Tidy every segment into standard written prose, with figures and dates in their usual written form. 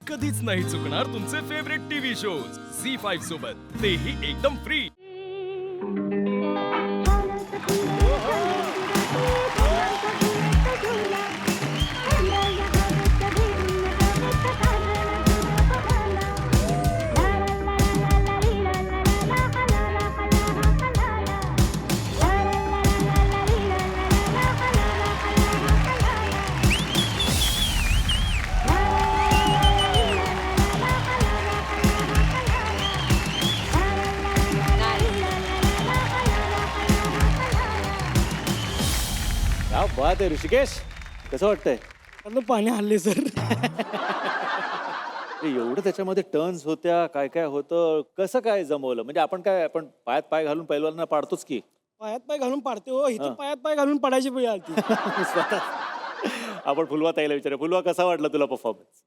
कधीच नाही चुकणार तुमचे फेवरेट टीव्ही शोज झी5 सोबत, तेही एकदम फ्री। क्या बात आहे ऋषिकेश, कसं वाटतंय? आता पाणी हल्ले सर. एवढं त्याच्यामध्ये टर्न्स होत्या, काय काय होतं, कसं काय जमवलं? म्हणजे आपण पायात पाय घालून पैलवानांना पाडतोच की. पायात पाय घालून पाडते हो, इथे पायात पाय घालून पडायची वेळ आली. स्वतः. आपण फुलवा ताईला विचारूया. फुलवा, कसा वाटला तुला परफॉर्मन्स?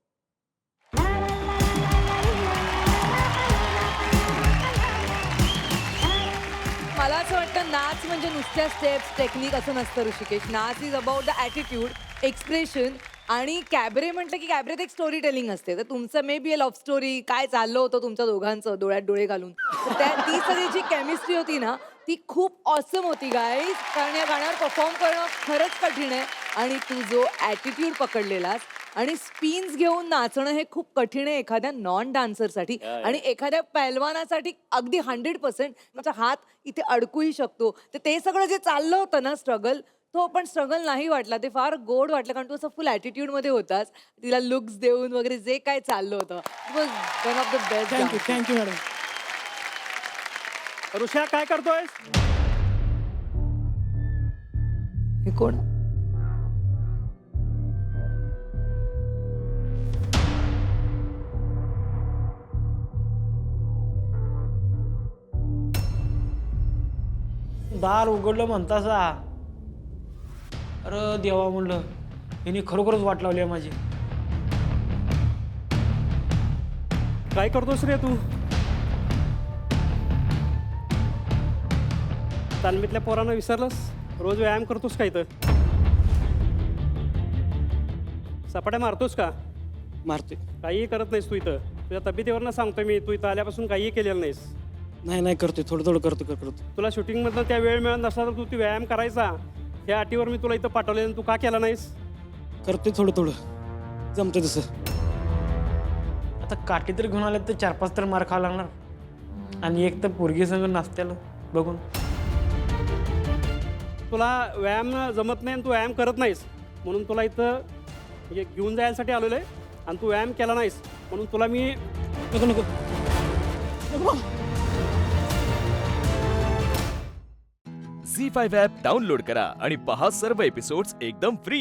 मला असं वाटतं नाच म्हणजे नुसत्या स्टेप्स टेक्निक असं नसतं ऋषिकेश. नाच is about the attitude, expression. आणि कॅबरे म्हटलं की कॅबरेत एक स्टोरी टेलिंग असते. तर तुमचं may be a love story, काय चाललं होतं तुमच्या दोघांचं डोळ्यात डोळे घालून, तर ती सगळी जी केमिस्ट्री होती ना, ती खूप ऑसम होती गाईज. कारण या गाण्यावर परफॉर्म करणं खरंच कठीण आहे. आणि तू जो ॲटिट्यूड पकडलेलास आणि स्पिन्स घेऊन नाचणं हे खूप कठीण आहे एखाद्या नॉन डान्सरसाठी. आणि एखाद्या पैलवानासाठी अगदी 100%. तुमचा हात इथे अडकूही शकतो. तर ते सगळं जे चाललं होतं ना स्ट्रगल, तो पण स्ट्रगल नाही वाटला. ते फार गोड वाटलं कारण तू असं फुल ॲटिट्यूडमध्ये होतास. तिला लुक्स देऊन वगैरे जे काय चाललं होतं, it was one of the best. Thank you thank you madam. Risha काय करतोय? हे कोण? दार उघडलं म्हणतासा. अरे देवा म्हणलं, यांनी खरोखरच वाट लावली आहे माझी. काय करतोस रे तू? तालमीतल्या पोरांना विसरलंस? रोज व्यायाम करतोस का इथं? सपाट्या मारतोस का? मारते. काहीही करत नाहीस तू इथं. तुझ्या तब्येतीवरनं सांगतोय मी, तू इथं आल्यापासून काहीही केलेलं नाहीस. नाही करते, थोडं थोडं करतो. तुला शूटिंगमधनं त्या वेळ मिळत नसला तर तू व्यायाम करायचा. त्या अटीवर मी तुला इथं पाठवलेलं, तू का केला नाहीस? करते थोडं जमतं तसं. आता काठी तर घेऊन आले तर 4-5 तर मार खावा लागणार. आणि एक तर पोरगी संग नाचत्याला बघून. तुला व्यायाम जमत नाही आणि तू व्यायाम करत नाहीस म्हणून तुला इथं म्हणजे घेऊन जायसाठी आलेलो आहे. आणि तू व्यायाम केला नाहीस म्हणून तुला मी नको. झी5 ॲप डाउनलोड करा आणि पहा सर्व एपिसोड्स एकदम फ्री।